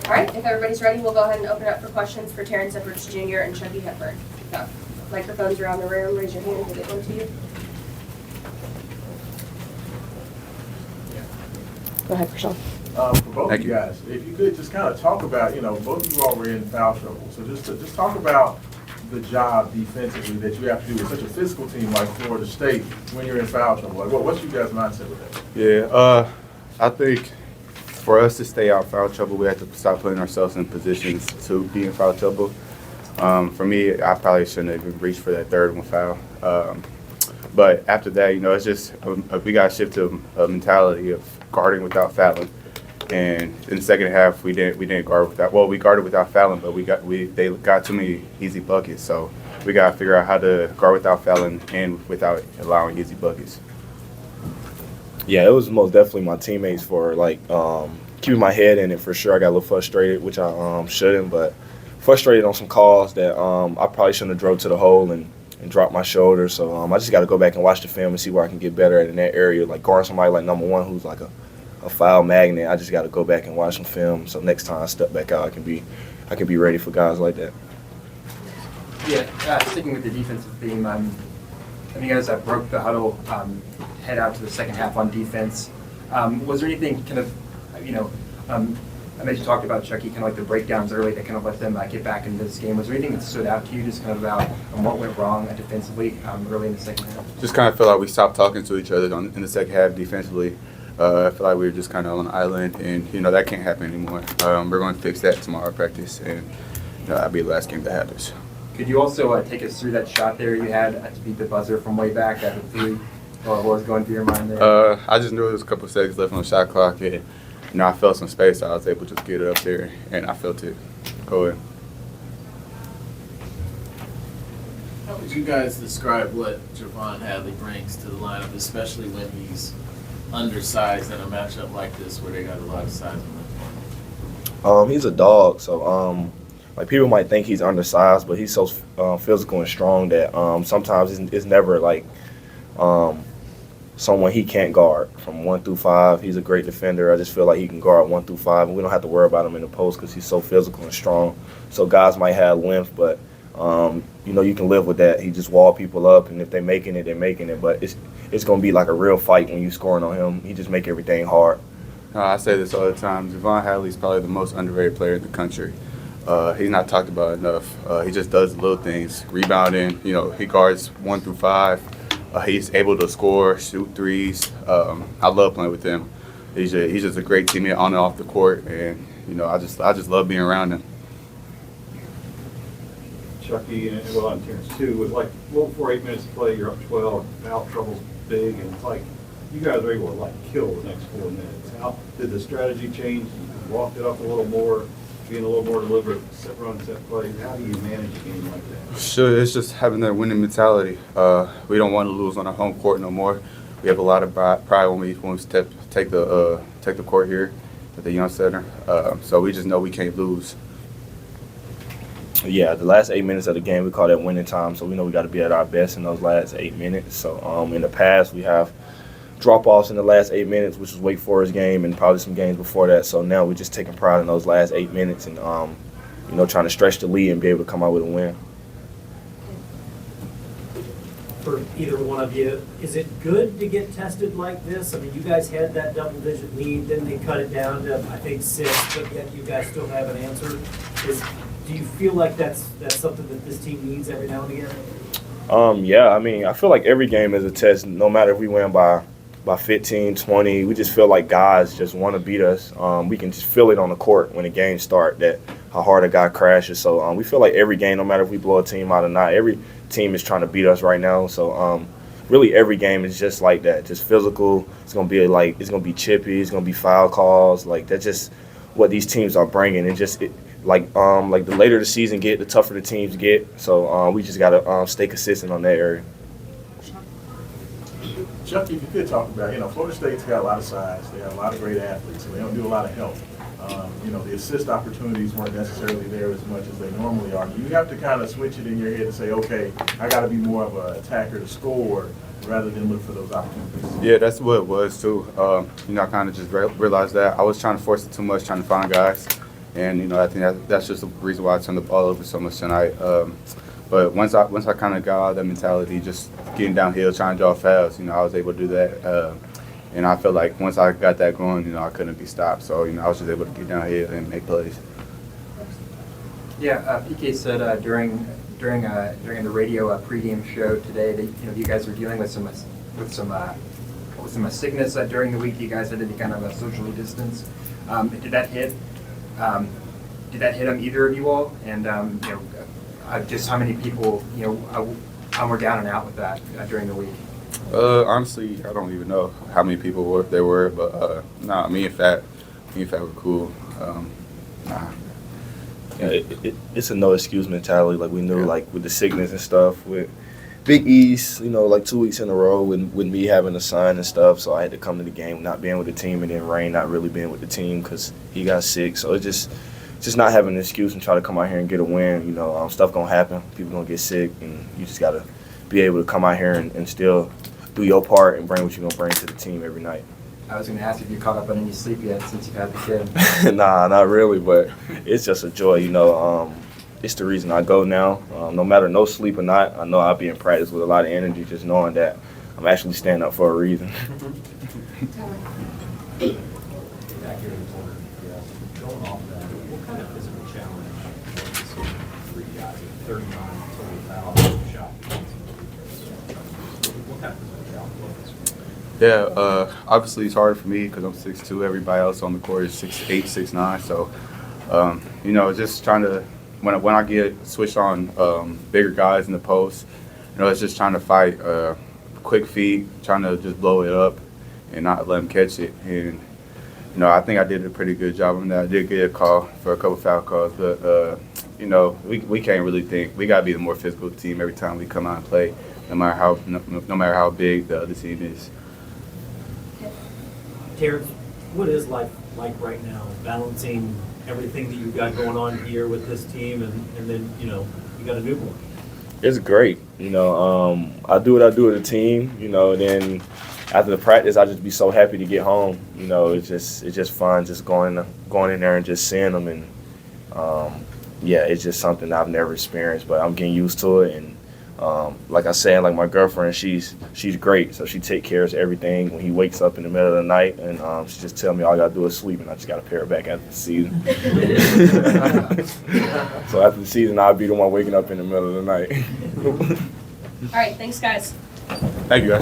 All right, if everybody's ready, we'll go ahead and open up for questions for Terrence Edwards Jr. and Chucky Hepburn. So, microphones around the room. Raise your hand. We'll get one to you. Go ahead, Prashant. For both of you guys, if you could just kind of talk about, both of you all were in foul trouble. So just talk about the job defensively that you have to do with such a physical team like Florida State when you're in foul trouble. Like, what's you guys' mindset with that? Yeah, I think for us to stay out of foul trouble, we have to stop putting ourselves in positions to be in foul trouble. For me, I probably shouldn't have even reached for that third one foul. But after that, it's just we got to shift to a mentality of guarding without fouling. And in the second half, we didn't guard without. Well, we guarded without fouling, but they got too many easy buckets. So we got to figure out how to guard without fouling and without allowing easy buckets. Yeah, it was most definitely my teammates for keeping my head in it for sure. I got a little frustrated, which I shouldn't, but frustrated on some calls that I probably shouldn't have drove to the hole and dropped my shoulder. So I just got to go back and watch the film and see where I can get better at in that area. Like guarding somebody like number one who's like a foul magnet, I just got to go back and watch some film. So next time I step back out, I can be ready for guys like that. Yeah, sticking with the defensive theme, you guys broke the huddle, head out to the second half on defense. Was there anything kind of, I know you talked about Chucky, kind of like the breakdowns early that kind of let them get back into this game. Was there anything that stood out to you just kind of about what went wrong defensively early in the second half? Just kind of feel like we stopped talking to each other in the second half defensively. I feel like we were just kind of on an island, and that can't happen anymore. We're going to fix that tomorrow at practice, and that'll be the last game that happens. Could you also take us through that shot there you had to beat the buzzer from way back at the three? What was going through your mind there? I just knew there was a couple of seconds left on the shot clock, and I felt some space. So I was able to just get it up there, and I felt it go in. How would you guys describe what Javon Hadley brings to the lineup, especially when he's undersized in a matchup like this where they got a lot of size on the He's a dog, so people might think he's undersized, but he's so physical and strong that sometimes it's never someone he can't guard from 1 through 5. He's a great defender. I just feel like he can guard 1 through 5, and we don't have to worry about him in the post because he's so physical and strong. So guys might have length, but you can live with that. He just wall people up, and if they're making it, they're making it. But it's going to be like a real fight when you're scoring on him. He just make everything hard. I say this all the time. Javon Hadley is probably the most underrated player in the country. He's not talked about enough. He just does little things, rebounding. He guards 1 through 5. He's able to score, shoot threes. I love playing with him. He's just a great teammate on and off the court, and I just love being around him. Chucky and on Terrence too, with a little before 8 minutes to play, you're up 12, foul trouble's big, and it's like you guys are able to kill the next 4 minutes. How did the strategy change? You walked it up a little more, being a little more deliberate, set run, set play. How do you manage a game like that? Sure, it's just having that winning mentality. We don't want to lose on our home court no more. We have a lot of pride when we take the court here at the Young Center. So we just know we can't lose. Yeah, the last 8 minutes of the game, we call that winning time, so we know we got to be at our best in those last 8 minutes. So in the past, we have drop-offs in the last 8 minutes, which was Wake Forest game and probably some games before that. So now we're just taking pride in those last 8 minutes and, trying to stretch the lead and be able to come out with a win. For either one of you, is it good to get tested like this? I mean, you guys had that double-digit lead, then they cut it down to, I think, 6, but yet you guys still haven't answered. Do you feel like that's something that this team needs every now and again? Yeah, I feel like every game is a test, no matter if we win by 15, 20. We just feel like guys just want to beat us. We can just feel it on the court when the game starts, that how hard a guy crashes. So we feel like every game, no matter if we blow a team out or not, every team is trying to beat us right now. So really every game is just like that, just physical. It's gonna be chippy. It's gonna be foul calls. That's just what these teams are bringing. The later the season get, the tougher the teams get. So we just gotta stay consistent on that area. Chucky, if you could talk about, Florida State's got a lot of size. They have a lot of great athletes, so they don't do a lot of help. The assist opportunities weren't necessarily there as much as they normally are. You have to kind of switch it in your head and say, okay, I got to be more of an attacker to score rather than look for those opportunities. Yeah, that's what it was too. I kind of just realized that I was trying to force it too much, trying to find guys, And, you know, I think that's just the reason why I turned the ball over so much tonight. But once I kind of got out of that mentality, just getting downhill, trying to draw fouls, you know, I was able to do that. And I felt like once I got that going, you know, I couldn't be stopped. So, you know, I was just able to get downhill and make plays. Yeah, PK said during the radio pregame show today that, you know, you guys were dealing with some sickness during the week. You guys had to be kind of socially distanced. Did that hit either of you all? And you know, just how many people, you know, were down and out with that during the week? Honestly, I don't even know how many people there were, but nah, me and Fat were cool. Nah. Yeah, it's a no excuse mentality. Like we knew, like with the sickness and stuff, with Big East, you know, like 2 weeks in a row with me having a son and stuff. So I had to come to the game not being with the team, and then Rain not really being with the team because he got sick. So it's just not having an excuse and try to come out here and get a win. You know, stuff gonna happen. People gonna get sick, and you just gotta be able to come out here and still do your part and bring what you're gonna bring to the team every night. I was going to ask if you caught up on any sleep yet since you've had the kid. Nah, not really, but it's just a joy, you know. It's the reason I go now. No matter no sleep or not, I know I'll be in practice with a lot of energy, just knowing that I'm actually standing up for a reason. Back here in the corner, going off that, what kind of physical challenge was for you guys? 39 total fouls, shot. What kind of physical challenge was this? Yeah, obviously it's harder for me because I'm 6'2". Everybody else on the court is 6'8", 6'9". So, you know, just trying to when I get switched on bigger guys in the post, you know, it's just trying to fight quick feet, trying to just blow it up and not let them catch it. And you know, I think I did a pretty good job on that. I did get a call for a couple foul calls, but you know, we can't really think. We got to be the more physical team every time we come out and play, no matter how big the other team is. Terrence, what is life like right now, balancing everything that you've got going on here with this team and then, you know, you got a newborn? It's great, you know. I do what I do with the team, you know. And then after the practice, I just be so happy to get home. You know, it's just fun, just going in there and just seeing them. And yeah, it's just something I've never experienced, but I'm getting used to it. And like I said, like my girlfriend, she's great, so she takes care of everything. When he wakes up in the middle of the night, and she just tell me all I gotta do is sleep, and I just gotta pair her back after the season. So after the season, I'll be the one waking up in the middle of the night. All right, thanks, guys. Thank you, guys.